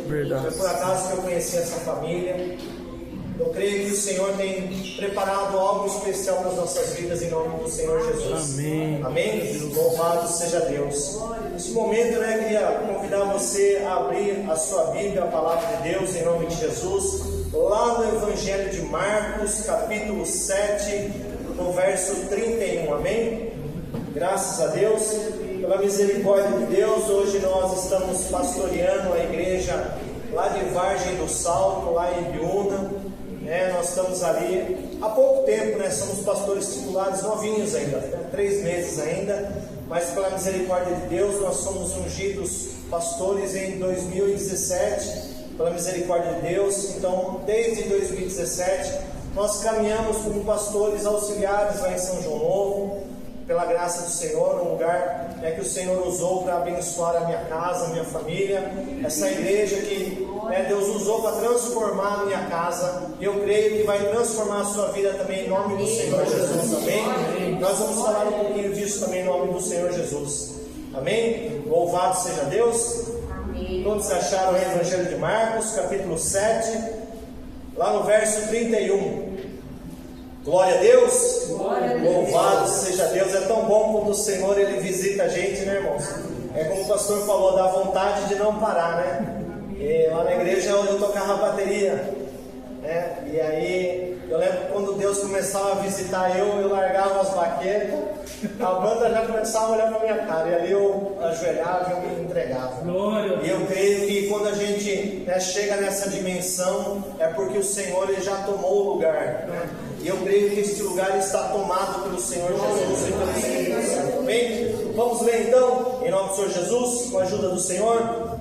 Verdade. Foi por acaso que eu conheci essa família. Eu creio que o Senhor tem preparado algo especial para as nossas vidas em nome do Senhor Jesus. Amém. Amém? Louvado seja Deus. Nesse momento, eu queria convidar você a abrir a sua Bíblia, a palavra de Deus, em nome de Jesus, lá no Evangelho de Marcos, capítulo 7, no verso 31. Amém? Graças a Deus, pela misericórdia de Deus, hoje nós estamos pastoreando a igreja lá de Vargem do Salto, lá em Ibiúna. Nós estamos ali há pouco tempo, somos pastores titulares novinhos ainda, 3 meses ainda, mas pela misericórdia de Deus nós somos ungidos pastores em 2017, pela misericórdia de Deus. Então desde 2017 nós caminhamos como pastores auxiliares lá em São João Novo, pela graça do Senhor, um lugar que o Senhor usou para abençoar a minha casa, a minha família, essa igreja que Deus usou para transformar a minha casa, e eu creio que vai transformar a sua vida também em nome do Senhor Jesus. Amém? Nós vamos falar um pouquinho disso também em nome do Senhor Jesus. Amém? Louvado seja Deus. Amém. Todos acharam o Evangelho de Marcos, capítulo 7, lá no verso 31. Glória a Deus. Glória a Deus. Louvado seja Deus. É tão bom quando o Senhor Ele visita a gente, né, irmãos? É como o pastor falou, dá vontade de não parar, né? E lá na igreja eu tocava bateria, e aí eu lembro que quando Deus começava a visitar eu largava as baquetas, a banda já começava a olhar para minha cara, e ali eu ajoelhava e eu me entregava. Glória. E eu creio que quando a gente chega nessa dimensão, é porque o Senhor Ele já tomou o lugar, E eu creio que este lugar está tomado pelo Senhor Jesus e pelo Espírito Santo. Amém? Vamos ler então, em nome do Senhor Jesus, com a ajuda do Senhor.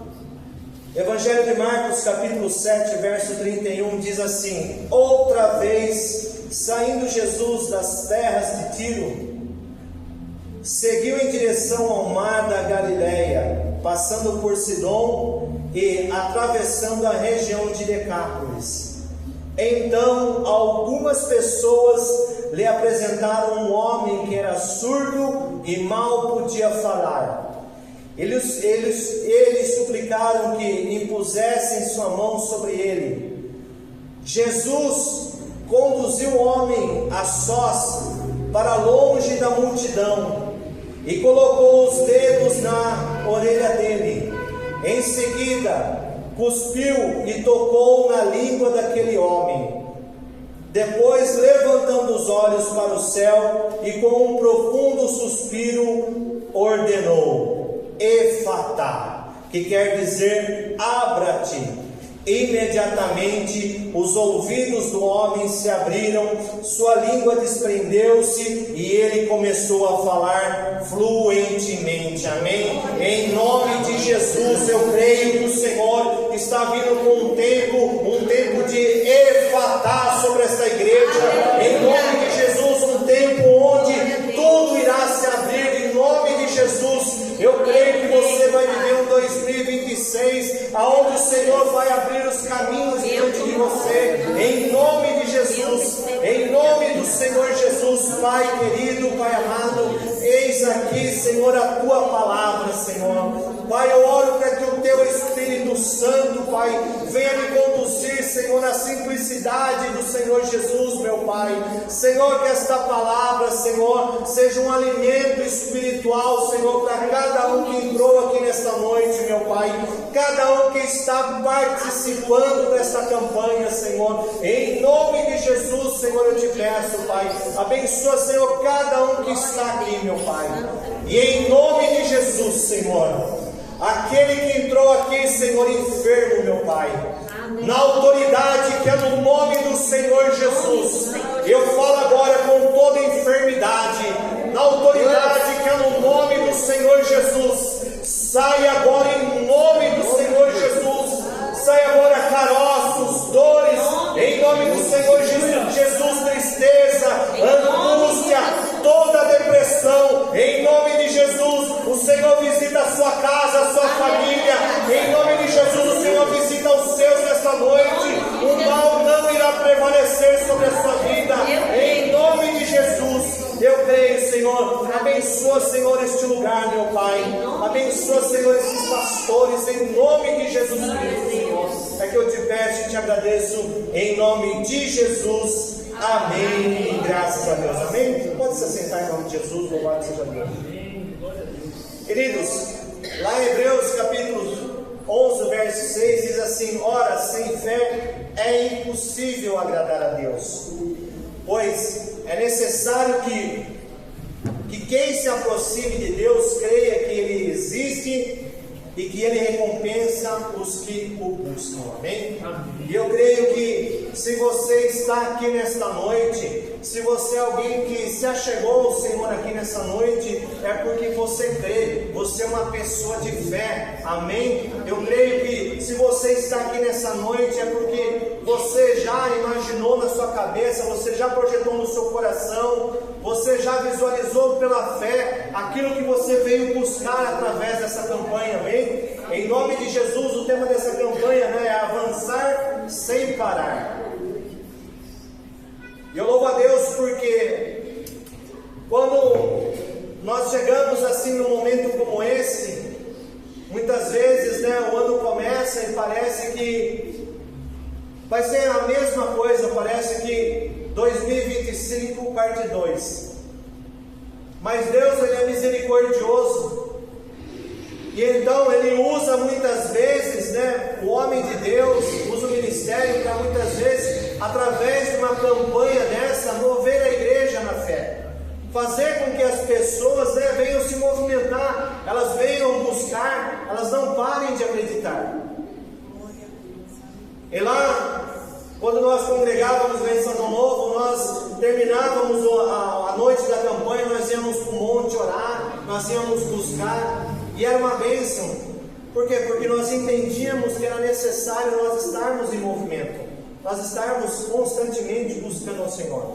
Evangelho de Marcos, capítulo 7, verso 31, diz assim: outra vez, saindo Jesus das terras de Tiro, seguiu em direção ao mar da Galileia, passando por Sidom e atravessando a região de Decápolis. Então algumas pessoas lhe apresentaram um homem que era surdo e mal podia falar. Eles suplicaram que impusessem sua mão sobre ele. Jesus conduziu o homem a sós para longe da multidão e colocou os dedos na orelha dele. Em seguida, cuspiu e tocou na língua daquele homem. Depois, levantando os olhos para o céu e com um profundo suspiro, ordenou: Efatá, que quer dizer abra-te. Imediatamente os ouvidos do homem se abriram, sua língua desprendeu-se e ele começou a falar fluentemente. Amém? Em nome de Jesus, eu creio que o Senhor está vindo com um tempo de Efatá sobre esta igreja. Em nome de Jesus, um tempo onde tudo irá se abrir. Em nome de Jesus, eu creio que você vai viver um 2026 aonde o Senhor vai abrir os caminhos diante de você, em nome de Jesus, em nome do Senhor Jesus. Pai querido, Pai amado, eis aqui, Senhor, a Tua palavra, Senhor. Pai, eu oro para que o Teu Espírito Santo, Pai, venha me conduzir, Senhor, na simplicidade do Senhor Jesus, meu Pai. Senhor, que esta palavra, Senhor, seja um alimento espiritual, Senhor, para cada um que entrou aqui nesta noite, meu Pai, cada um que está participando desta campanha, Senhor, em nome de Jesus, Senhor, eu te peço, Pai, abençoa, Senhor, cada um que está aqui, meu Pai, e em nome de Jesus, Senhor, aquele que entrou aqui, Senhor, enfermo, meu Pai, na autoridade que é no nome do Senhor Jesus, eu falo agora com toda enfermidade, na autoridade que é no nome do Senhor Jesus, sai agora em nome do Senhor Jesus, sai agora caroços, dores, em nome do Senhor Jesus, tristeza, angústia, toda depressão, em nome de Jesus, o Senhor visita a sua casa, a sua família, em nome de Jesus, o Senhor visita os seus nesta noite, o mal não irá prevalecer sobre a sua vida, em nome de Jesus. Eu creio, Senhor, abençoa, Senhor, este lugar, meu Pai, abençoa, Senhor, esses pastores, em nome de Jesus Cristo, Senhor. te agradeço em nome de Jesus. Amém. E graças a Deus. Amém? Pode se assentar em nome de Jesus. Louvado seja Deus. Queridos, lá em Hebreus capítulo 11, verso 6 diz assim: ora, sem fé é impossível agradar a Deus, pois é necessário que quem se aproxime de Deus creia que Ele existe e que Ele recompensa os que o buscam. Amém? E eu creio que se você está aqui nesta noite, se você é alguém que se achegou ao Senhor aqui nessa noite, é porque você crê, você é uma pessoa de fé. Amém? Eu creio que se você está aqui nessa noite é porque você já imaginou na sua cabeça, você já projetou no seu coração, você já visualizou pela fé aquilo que você veio buscar através dessa campanha. Amém? Em nome de Jesus, o tema dessa campanha, né, é avançar sem parar. E eu louvo a Deus porque quando nós chegamos assim num momento como esse, muitas vezes, né, o ano começa e parece que vai ser a mesma coisa, parece que 2025 parte 2. Mas Deus, Ele é misericordioso. E então Ele usa muitas vezes, né, o homem de Deus, usa o ministério para muitas vezes, através de uma campanha dessa, mover a igreja na fé. Fazer com que as pessoas, né, venham se movimentar, elas venham buscar, elas não parem de acreditar. E lá, quando nós congregávamos lá em Santo Novo, nós terminávamos a noite da campanha, nós íamos para o monte orar, nós íamos buscar, e era uma bênção. Por quê? Porque nós entendíamos que era necessário nós estarmos em movimento, nós estarmos constantemente buscando ao Senhor.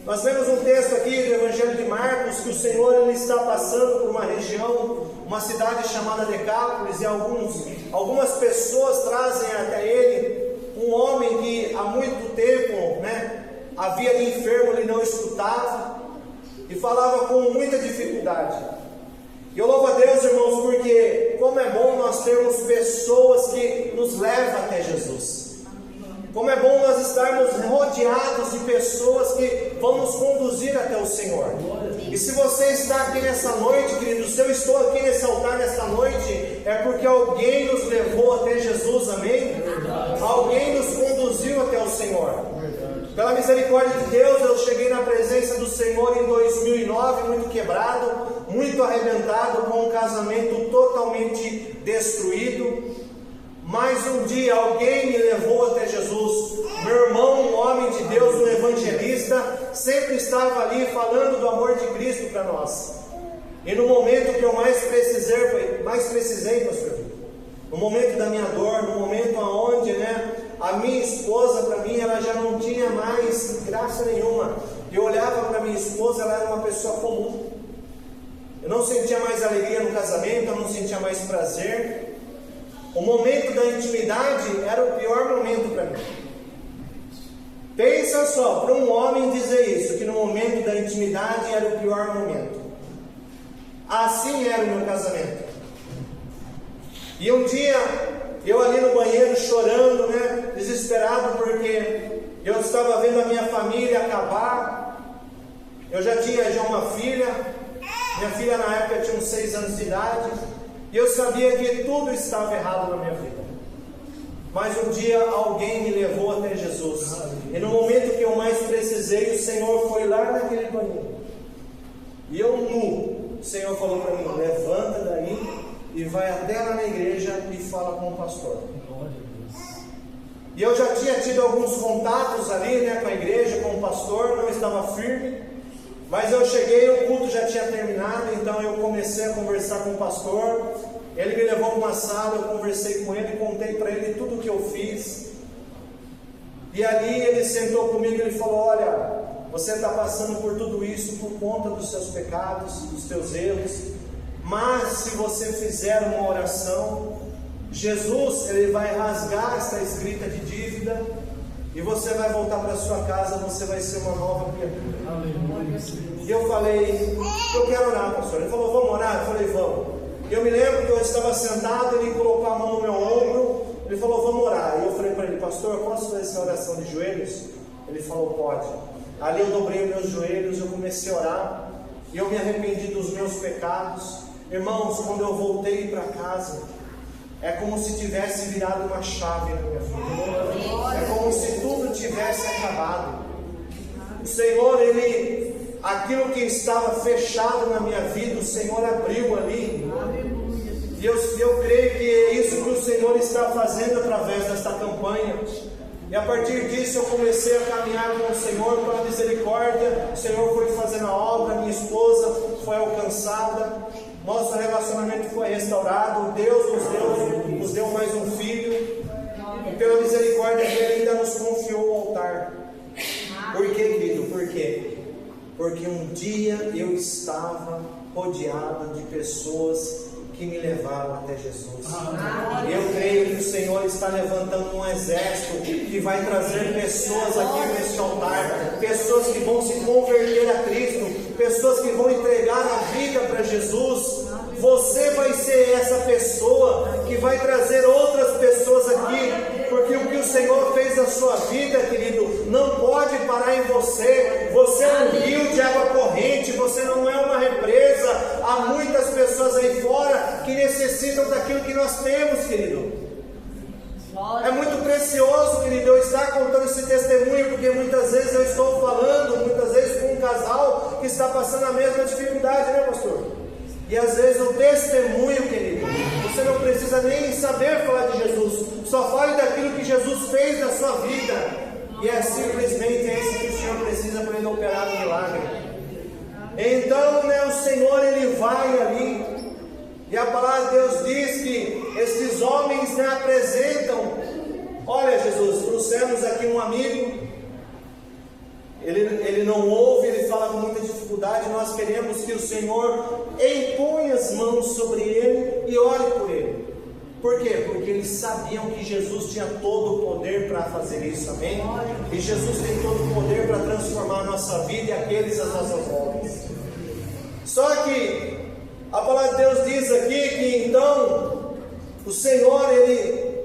Nós vemos um texto aqui do Evangelho de Marcos, que o Senhor ele está passando por uma região, uma cidade chamada Decápolis, e algumas pessoas trazem até ele um homem que há muito tempo, né, havia de enfermo, ele não escutava e falava com muita dificuldade. E eu louvo a Deus, irmãos, porque como é bom nós termos pessoas que nos levam até Jesus. Como é bom nós estarmos rodeados de pessoas que vão nos conduzir até o Senhor. E se você está aqui nessa noite, querido, se eu estou aqui nesse altar nessa noite, é porque alguém nos levou até Jesus, amém? Alguém nos conduziu até o Senhor. Pela misericórdia de Deus, eu cheguei na presença do Senhor em 2009, muito quebrado, muito arrebentado, com um casamento totalmente destruído. Mas um dia alguém me levou até Jesus. Meu irmão, um homem de Deus, um evangelista, sempre estava ali falando do amor de Cristo para nós. E no momento que eu mais precisei, pastor, no momento da minha dor, no momento onde, né, a minha esposa, para mim, ela já não tinha mais graça nenhuma. Eu olhava para minha esposa, ela era uma pessoa comum. Eu não sentia mais alegria no casamento, eu não sentia mais prazer. O momento da intimidade era o pior momento para mim. Pensa só, para um homem dizer isso, que no momento da intimidade era o pior momento. Assim era o meu casamento. E um dia, eu ali no banheiro chorando, né, desesperado, porque eu estava vendo a minha família acabar. Eu já tinha uma filha. Minha filha na época tinha uns 6 anos de idade. E eu sabia que tudo estava errado na minha vida. Mas um dia alguém me levou até Jesus. E no momento que eu mais precisei, o Senhor foi lá naquele banheiro. E eu nu, o Senhor falou para mim: levanta daí e vai até lá na igreja e fala com o pastor. E eu já tinha tido alguns contatos ali, né, com a igreja, com o pastor, não estava firme. Mas eu cheguei, o culto já tinha terminado, então eu comecei a conversar com o pastor. Ele me levou para uma sala, eu conversei com ele, contei para ele tudo o que eu fiz. E ali ele sentou comigo e ele falou: olha, você está passando por tudo isso por conta dos seus pecados, dos teus erros. Mas se você fizer uma oração, Jesus ele vai rasgar essa escrita de dívida. E você vai voltar para sua casa, você vai ser uma nova criatura. E eu falei: eu quero orar, pastor. Ele falou: vamos orar? Eu falei: vamos. Eu me lembro que eu estava sentado, ele colocou a mão no meu ombro, ele falou: vamos orar. E eu falei para ele: pastor, pastor, eu posso fazer essa oração de joelhos? Ele falou, pode. Ali eu dobrei meus joelhos, eu comecei a orar, e eu me arrependi dos meus pecados. Irmãos, quando eu voltei para casa, é como se tivesse virado uma chave na minha vida. É como se tudo tivesse acabado. O Senhor, aquilo que estava fechado na minha vida, o Senhor abriu ali. E eu creio que é isso que o Senhor está fazendo através desta campanha. E a partir disso eu comecei a caminhar com o Senhor pela misericórdia. O Senhor foi fazendo a obra, minha esposa foi alcançada, nosso relacionamento foi restaurado, Deus nos deu mais um filho, e pela misericórdia dele ainda nos confiou o altar. Por que, querido? Por quê? Porque um dia eu estava rodeado de pessoas que me levaram até Jesus. Eu creio que o Senhor está levantando um exército que vai trazer pessoas aqui neste altar, pessoas que vão se converter a Cristo, pessoas que vão entregar a vida para Jesus. Você vai ser essa pessoa que vai trazer outras pessoas aqui, porque o que o Senhor fez na sua vida, querido, não pode parar em você. Você é um rio de água corrente, você não é uma represa. Há muitas pessoas aí fora que necessitam daquilo que nós temos, querido. É muito precioso, querido, eu estar contando esse testemunho, porque muitas vezes eu estou falando, muitas vezes com um casal que está passando a mesma dificuldade, né, pastor? E às vezes o testemunho, querido, você não precisa nem saber falar de Jesus, só fale daquilo que Jesus fez na sua vida, e é simplesmente isso que o Senhor precisa para ele operar um milagre. Então, né, o Senhor, ele vai ali, e a palavra de Deus diz que esses homens, né, apresentam, olha Jesus, trouxemos aqui um amigo, ele não ouve, ele fala com muita dificuldade. Nós queremos que o Senhor imponha as mãos sobre ele e ore por ele. Por quê? Porque eles sabiam que Jesus tinha todo o poder para fazer isso, amém? E Jesus tem todo o poder para transformar a nossa vida e aqueles às nossas voltas. Só que a palavra de Deus diz aqui que então o Senhor, ele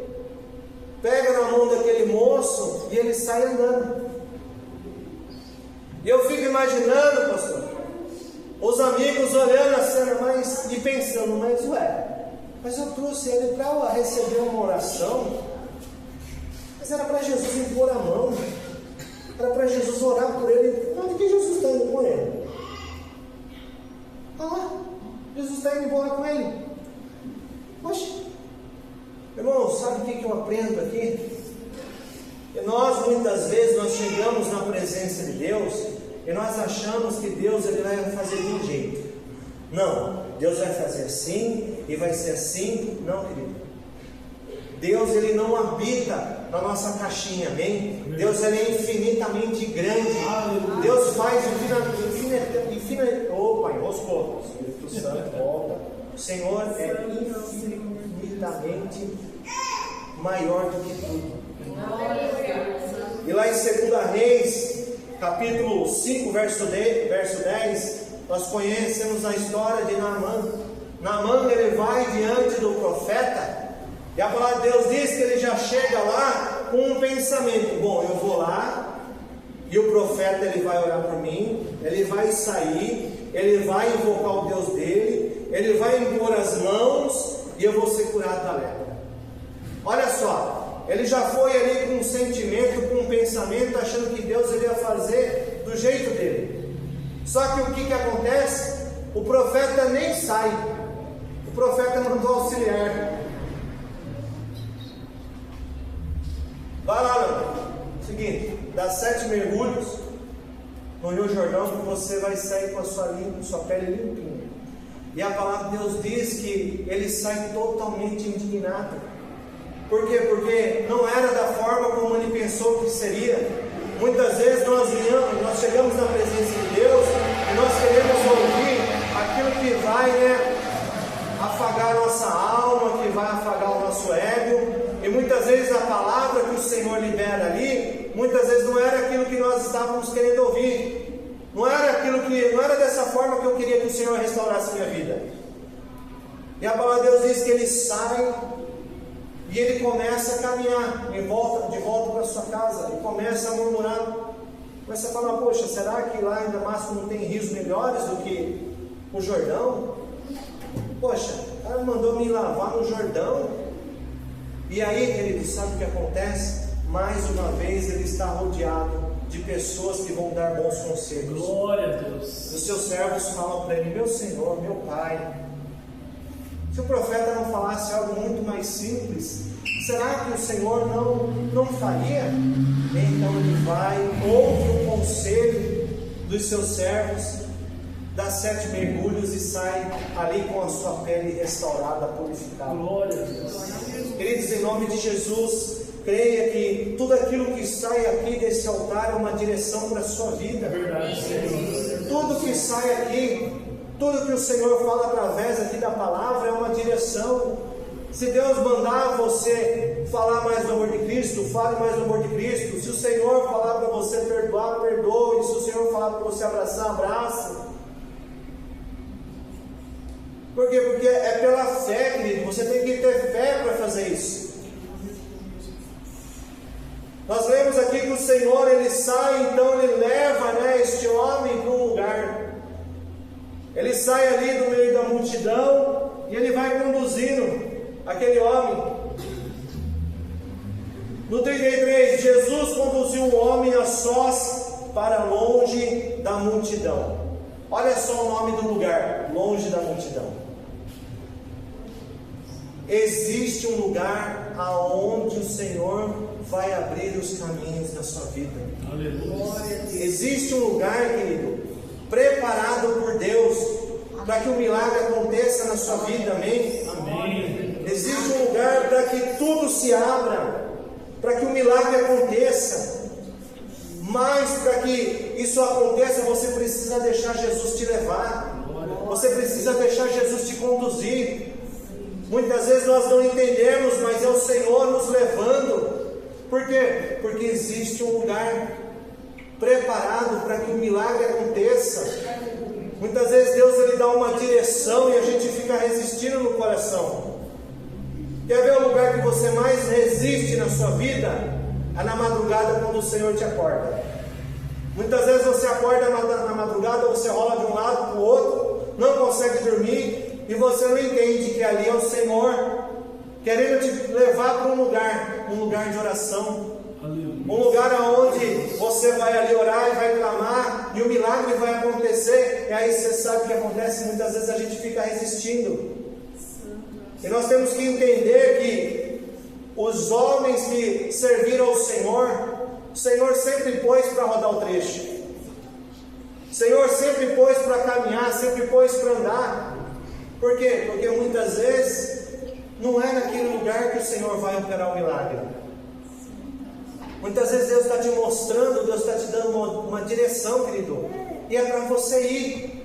pega na mão daquele moço e ele sai andando. E eu fico imaginando, pastor, os amigos olhando a cena e pensando, mas eu trouxe ele para receber uma oração, mas era para Jesus impor a mão, era para Jesus orar por ele. Onde que Jesus está indo com ele? Jesus está indo embora com ele. Poxa, irmão, sabe o que eu aprendo aqui? E nós muitas vezes nós chegamos na presença de Deus e nós achamos que Deus ele vai fazer de um jeito. Não, Deus vai fazer assim e vai ser assim. Não, querido. Deus ele não habita na nossa caixinha, amém? Deus ele é infinitamente grande. Deus faz infinitamente. Opa, enroscou. Espírito Santo, volta. O Senhor é infinitamente maior do que tudo. E lá em 2 Reis, capítulo 5, verso 10, nós conhecemos a história de Naamã. Naamã, ele vai diante do profeta, e a palavra de Deus diz que ele já chega lá com um pensamento: bom, eu vou lá, e o profeta ele vai orar por mim, ele vai sair, ele vai invocar o Deus dele, ele vai impor as mãos, e eu vou ser curado da lepra. Olha só, ele já foi ali com um sentimento, com um pensamento, achando que Deus iria fazer do jeito dele. Só que o que acontece? O profeta nem sai. O profeta mandou auxiliar. Vai lá, seguinte, dá 7 mergulhos no Rio Jordão que você vai sair com a sua pele limpinha. E a palavra de Deus diz que ele sai totalmente indignado. Por quê? Porque não era da forma como ele pensou que seria. Muitas vezes nós chegamos na presença de Deus e nós queremos ouvir aquilo que vai, afagar a nossa alma, que vai afagar o nosso ego. E muitas vezes a palavra que o Senhor libera ali, muitas vezes não era aquilo que nós estávamos querendo ouvir. Não era dessa forma que eu queria que o Senhor restaurasse a minha vida. E a palavra de Deus diz que ele sai. E E ele começa a caminhar de volta para sua casa, e começa a murmurar, começa a falar: poxa, será que lá em Damasco não tem rios melhores do que o Jordão? Poxa, o cara mandou me lavar no Jordão. E aí, querido, sabe o que acontece? Mais uma vez ele está rodeado de pessoas que vão dar bons conselhos. Glória a Deus. Os seus servos falam para ele: meu Senhor, meu Pai, se o profeta não falasse algo muito mais simples, será que o Senhor não faria? Então ele vai, ouve o conselho dos seus servos, dá 7 mergulhos e sai ali com a sua pele restaurada, purificada. Glória a Deus. Queridos, em nome de Jesus, creia que tudo aquilo que sai aqui desse altar é uma direção para a sua vida. É verdade, Senhor. Tudo que sai aqui, tudo que o Senhor fala através aqui da palavra é uma direção. Se Deus mandar você falar mais do amor de Cristo, fale mais do amor de Cristo. Se o Senhor falar para você perdoar, perdoe. Se o Senhor falar para você abraçar, abrace. Por quê? Porque é pela fé, querido. Você tem que ter fé para fazer isso. Nós lemos aqui que o Senhor, ele sai, então ele leva, este homem para um lugar. Ele sai ali do meio da multidão e ele vai conduzindo aquele homem. No 33, Jesus conduziu o homem a sós para longe da multidão. Olha só o nome do lugar: longe da multidão. Existe um lugar aonde o Senhor vai abrir os caminhos da sua vida. Aleluia. Existe um lugar, querido, preparado por Deus para que o milagre aconteça na sua vida. Amém? Amém. Existe um lugar para que tudo se abra, para que o milagre aconteça. Mas para que isso aconteça, você precisa deixar Jesus te levar. Você precisa deixar Jesus te conduzir. Muitas vezes nós não entendemos, mas é o Senhor nos levando. Por quê? Porque existe um lugar preparado para que o milagre aconteça. Muitas vezes Deus ele dá uma direção e a gente fica resistindo no coração. Quer ver o lugar que você mais resiste na sua vida? É na madrugada, quando o Senhor te acorda. Muitas vezes você acorda na madrugada, você rola de um lado para o outro, não consegue dormir, e você não entende que ali é o Senhor querendo te levar para um lugar de oração. Um lugar onde você vai ali orar e vai clamar, e o milagre vai acontecer. E aí você sabe o que acontece? Muitas vezes a gente fica resistindo. E nós temos que entender que os homens que serviram ao Senhor, o Senhor sempre pôs para rodar o trecho. O Senhor sempre pôs para caminhar, sempre pôs para andar. Por quê? Porque muitas vezes não é naquele lugar que o Senhor vai operar o milagre. Muitas vezes Deus está te mostrando, Deus está te dando uma direção, querido, e é para você ir.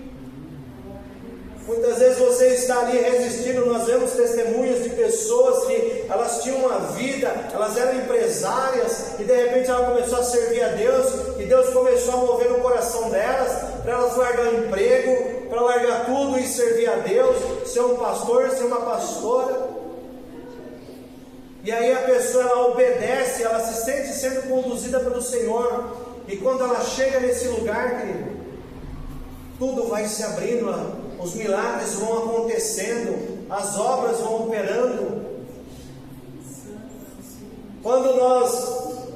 Muitas vezes você está ali resistindo. Nós vemos testemunhos de pessoas que elas tinham uma vida, elas eram empresárias, e de repente ela começou a servir a Deus, e Deus começou a mover no coração delas, para elas largar o emprego, para largar tudo e servir a Deus, ser um pastor, ser uma pastora. E aí a pessoa ela obedece, ela se sente sendo conduzida pelo Senhor, e quando ela chega nesse lugar, querido, tudo vai se abrindo, os milagres vão acontecendo, as obras vão operando. Quando nós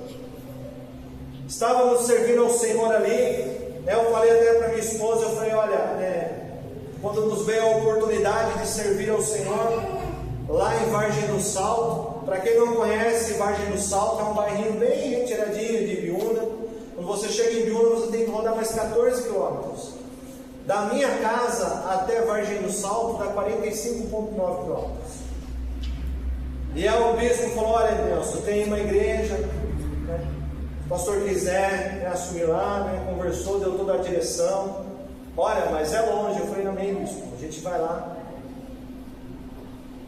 estávamos servindo ao Senhor ali, eu falei até para minha esposa, eu falei: olha, quando nos veio a oportunidade de servir ao Senhor, lá em Vargem do Salto, para quem não conhece, Vargem do Salto é um bairrinho bem retiradinho de Ibiúna. Quando você chega em Ibiúna, você tem que rodar mais 14 quilômetros. Da minha casa até Vargem do Salto dá 45,9 quilômetros. E aí o bispo falou: olha, Nelson, tem uma igreja, né? O pastor quiser assumir lá, conversou, deu toda a direção. Olha, mas é longe. Eu falei: amém, bispo, a gente vai lá.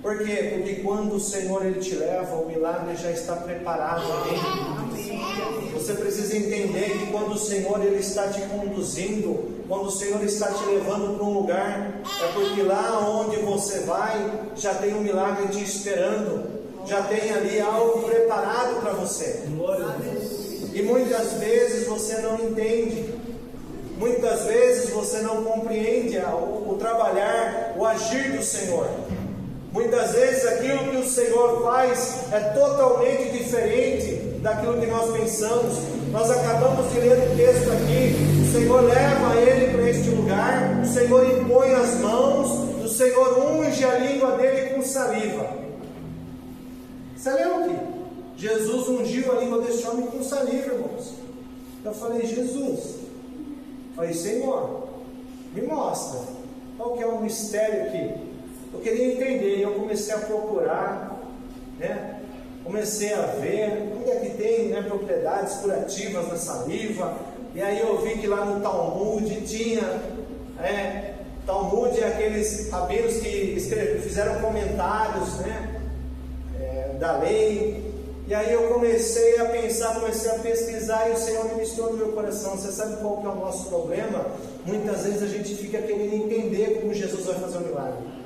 Por quê? Porque quando o Senhor ele te leva, o milagre já está preparado. Amém? Você precisa entender que quando o Senhor ele está te conduzindo, quando o Senhor está te levando para um lugar, é porque lá onde você vai, já tem um milagre te esperando, já tem ali algo preparado para você. E muitas vezes você não entende. Muitas vezes você não compreende o trabalhar, o agir do Senhor. Muitas vezes aquilo que o Senhor faz é totalmente diferente daquilo que nós pensamos. Nós acabamos de ler o texto aqui. O Senhor leva ele para este lugar. O Senhor impõe as mãos. O Senhor unge a língua dele com saliva. Você leu aqui? Jesus ungiu a língua deste homem com saliva, irmãos. Eu falei, Jesus. Falei, Senhor, me mostra qual que é o mistério aqui. Eu queria entender, eu comecei a procurar, né? Comecei a ver onde é que tem, né, propriedades curativas na saliva. E aí eu vi que lá no Talmud tinha, Talmud é aqueles rabinos que fizeram comentários, né, da lei. E aí eu comecei a pensar, comecei a pesquisar, e o Senhor ministrou no meu coração. Você sabe qual que é o nosso problema? Muitas vezes a gente fica querendo entender como Jesus vai fazer o milagre.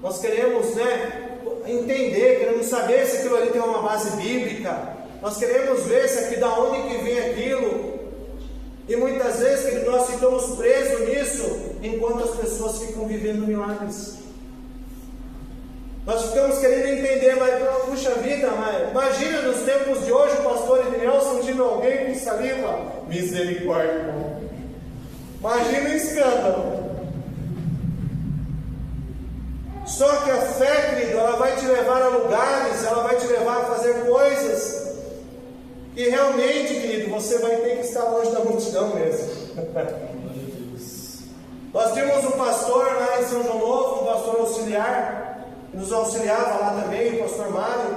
Nós queremos, né, entender, queremos saber se aquilo ali tem uma base bíblica. Nós queremos ver se aqui, da onde que vem aquilo. E muitas vezes nós ficamos presos nisso, enquanto as pessoas ficam vivendo milagres. Nós ficamos querendo entender, mas puxa vida, mas imagina nos tempos de hoje o pastor Ednelson ungindo alguém com saliva. Misericórdia, irmão. Imagina o escândalo. Só que a fé, querido, ela vai te levar a lugares, ela vai te levar a fazer coisas que realmente, querido, você vai ter que estar longe da multidão mesmo. Nós tínhamos um pastor lá em São João Novo, um pastor auxiliar, que nos auxiliava lá também, o pastor Mário,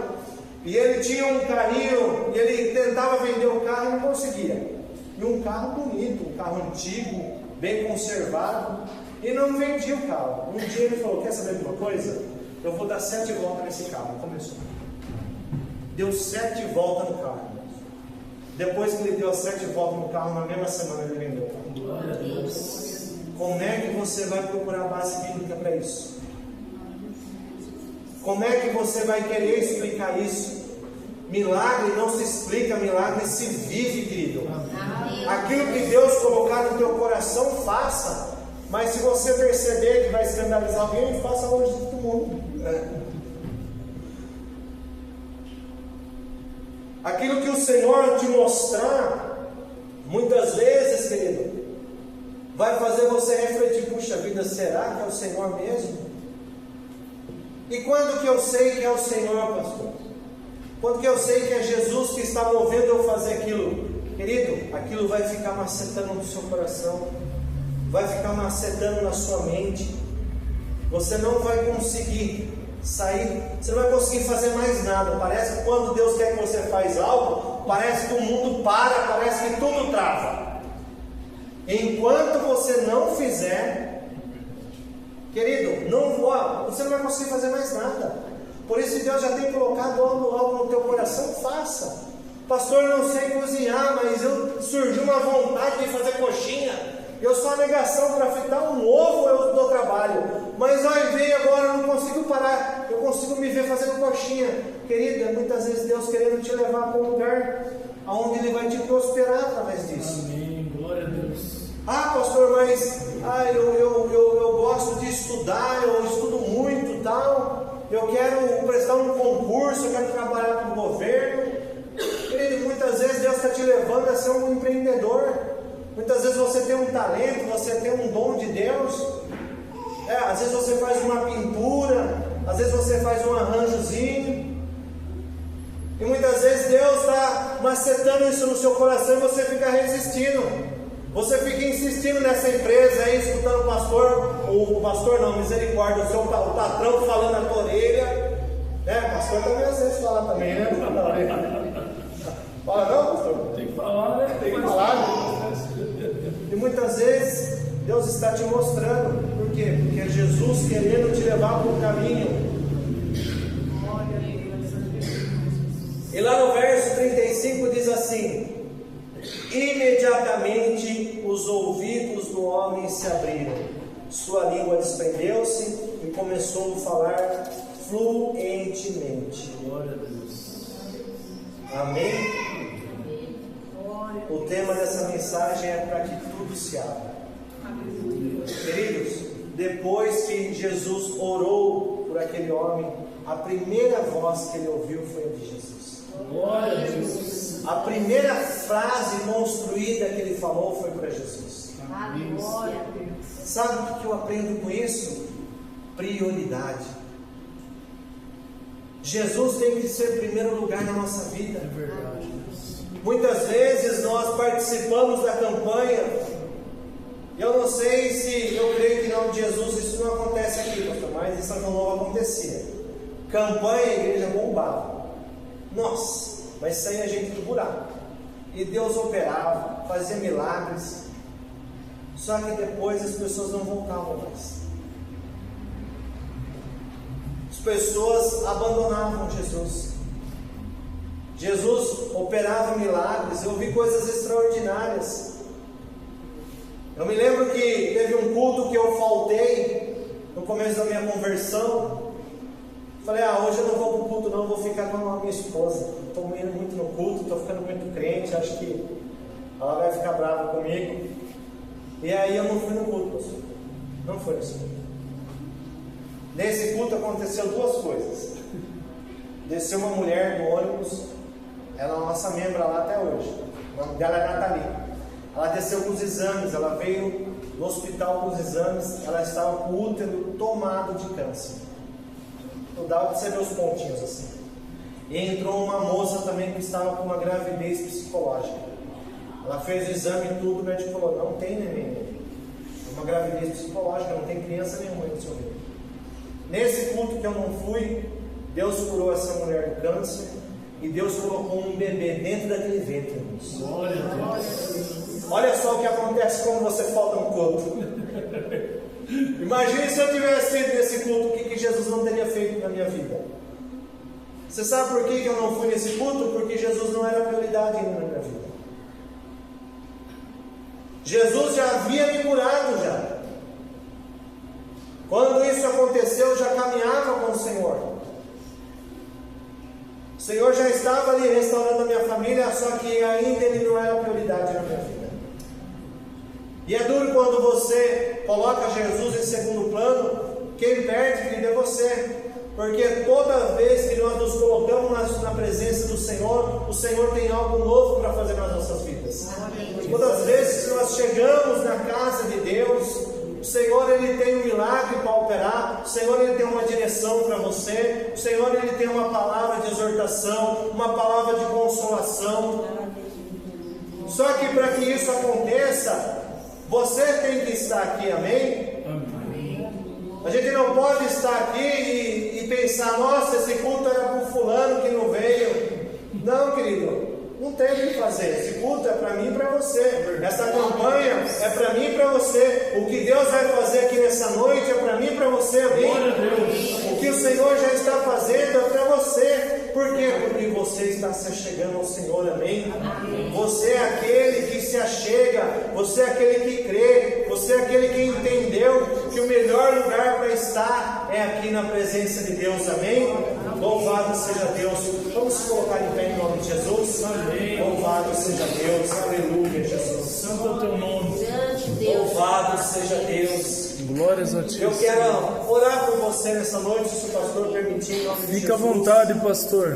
e ele tinha um carrinho, e ele tentava vender o carro e não conseguia. E um carro bonito, um carro antigo, bem conservado, e não vendia o carro. Um dia ele falou, quer saber de uma coisa? Eu vou dar 7 voltas nesse carro. Começou. Deu 7 voltas no carro. Depois que ele deu as 7 voltas no carro, na mesma semana ele vendeu o carro. Glória a Deus. Como é que você vai procurar base bíblica para isso? Como é que você vai querer explicar isso? Milagre não se explica, milagre se vive, querido. Aquilo que Deus colocar no teu coração, faça. Mas se você perceber que vai escandalizar alguém, faça longe de todo mundo. Aquilo que o Senhor te mostrar, muitas vezes, querido, vai fazer você refletir, puxa vida, será que é o Senhor mesmo? E quando que eu sei que é o Senhor, pastor? Quando que eu sei que é Jesus que está movendo eu fazer aquilo? Querido, aquilo vai ficar macetando no seu coração, vai ficar macetando na sua mente. Você não vai conseguir sair, você não vai conseguir fazer mais nada. Parece que quando Deus quer que você faz algo, parece que o mundo para, parece que tudo trava. Enquanto você não fizer, querido, você não vai conseguir fazer mais nada. Por isso Deus já tem colocado algo no teu coração, faça. Pastor, eu não sei cozinhar, mas surgiu uma vontade de fazer coxinha. Eu sou a negação para fritar um ovo, eu dou trabalho. Mas vem agora, eu não consigo parar. Eu consigo me ver fazendo coxinha. Querida, muitas vezes Deus querendo te levar para um lugar onde Ele vai te prosperar através disso. Amém, glória a Deus. Pastor, mas eu gosto de estudar, eu estudo muito, tal. Eu quero prestar um concurso, eu quero trabalhar para o governo. Querido, muitas vezes Deus está te levando a ser um empreendedor. Muitas vezes você tem um talento, você tem um dom de Deus. Às vezes você faz uma pintura, às vezes você faz um arranjozinho. E muitas vezes Deus está macetando isso no seu coração e você fica resistindo. Você fica insistindo nessa empresa aí, escutando o pastor não, misericórdia, o patrão falando na tua orelha. O pastor também às vezes fala também, né? Fala não, pastor? Tem que falar, né? Tem que falar. E muitas vezes Deus está te mostrando. Por quê? Porque é Jesus querendo te levar para um caminho. E lá no verso 35 diz assim: imediatamente os ouvidos do homem se abriram, sua língua desprendeu-se e começou a falar fluentemente. Glória a Deus. Amém? O tema dessa mensagem é para que tudo se abra. Queridos, depois que Jesus orou por aquele homem, a primeira voz que ele ouviu foi a de Jesus. Glória a Deus. A primeira frase construída que ele falou foi para Jesus. Glória a Deus. Sabe o que eu aprendo com isso? Prioridade. Jesus tem que ser primeiro lugar na nossa vida. É verdade, Deus. Muitas vezes nós participamos da campanha. Eu não sei se, eu creio que em nome de Jesus isso não acontece aqui, pastor, mas em São João Novo acontecia. Campanha, a igreja bombava. Nossa, mas saía gente do buraco. E Deus operava, fazia milagres. Só que depois as pessoas não voltavam mais. As pessoas abandonavam Jesus. Jesus operava milagres, eu vi coisas extraordinárias. Eu me lembro que teve um culto que eu faltei no começo da minha conversão. Falei, hoje eu não vou para o culto não, vou ficar com a minha esposa. Estou indo muito no culto, estou ficando muito crente, acho que ela vai ficar brava comigo. E aí eu não fui no culto, pastor. Não foi nesse culto. Nesse culto aconteceu duas coisas. Desceu uma mulher do ônibus, ela é nossa membra lá até hoje. O nome dela é Nathalie. Ela desceu com os exames, ela veio no hospital com os exames, ela estava com o útero tomado de câncer. Então dava para você ver os pontinhos assim. E entrou uma moça também que estava com uma gravidez psicológica. Ela fez o exame e tudo, o médico falou, não tem neném. É uma gravidez psicológica, não tem criança nenhuma no seu meio. Nesse culto que eu não fui, Deus curou essa mulher do câncer e Deus colocou um bebê dentro daquele ventre, irmãos. Glória a Deus. Olha só o que acontece quando você falta no culto. Imagine se eu tivesse ido nesse culto, o que Jesus não teria feito na minha vida. Você sabe por que eu não fui nesse culto? Porque Jesus não era prioridade ainda na minha vida. Jesus já havia me curado já. Quando isso aconteceu, eu já caminhava com o Senhor. O Senhor já estava ali restaurando a minha família, só que ainda Ele não era prioridade na minha vida. E é duro quando você coloca Jesus em segundo plano, quem perde, querido, é você. Porque toda vez que nós nos colocamos na presença do Senhor, o Senhor tem algo novo para fazer nas nossas vidas. Todas as vezes que nós chegamos na casa de Deus, o Senhor Ele tem um milagre para operar, o Senhor Ele tem uma direção para você, o Senhor Ele tem uma palavra de exortação, uma palavra de consolação. Só que para que isso aconteça, você tem que estar aqui, amém? Amém. A gente não pode estar aqui e pensar, nossa, esse culto era para o fulano que não veio. Não, querido, não tem o que fazer. Esse culto é para mim e para você. Essa campanha é para mim e para você. O que Deus vai fazer aqui nessa noite é para mim e para você, amém? Glória a Deus. O que o Senhor já está fazendo é para você. Por quê? Porque você está se achegando ao Senhor, amém? Você é aquele que se achega, você é aquele que crê, você é aquele que entendeu que o melhor lugar para estar é aqui na presença de Deus, amém? Louvado seja Deus. Vamos se colocar em pé em nome de Jesus. Amém. Louvado seja Deus, aleluia, Jesus. Santo é o teu nome. Louvado seja Deus. Glórias a ti. Eu quero orar por você nessa noite, se o pastor permitir, em nome de Jesus. Fica à vontade, pastor.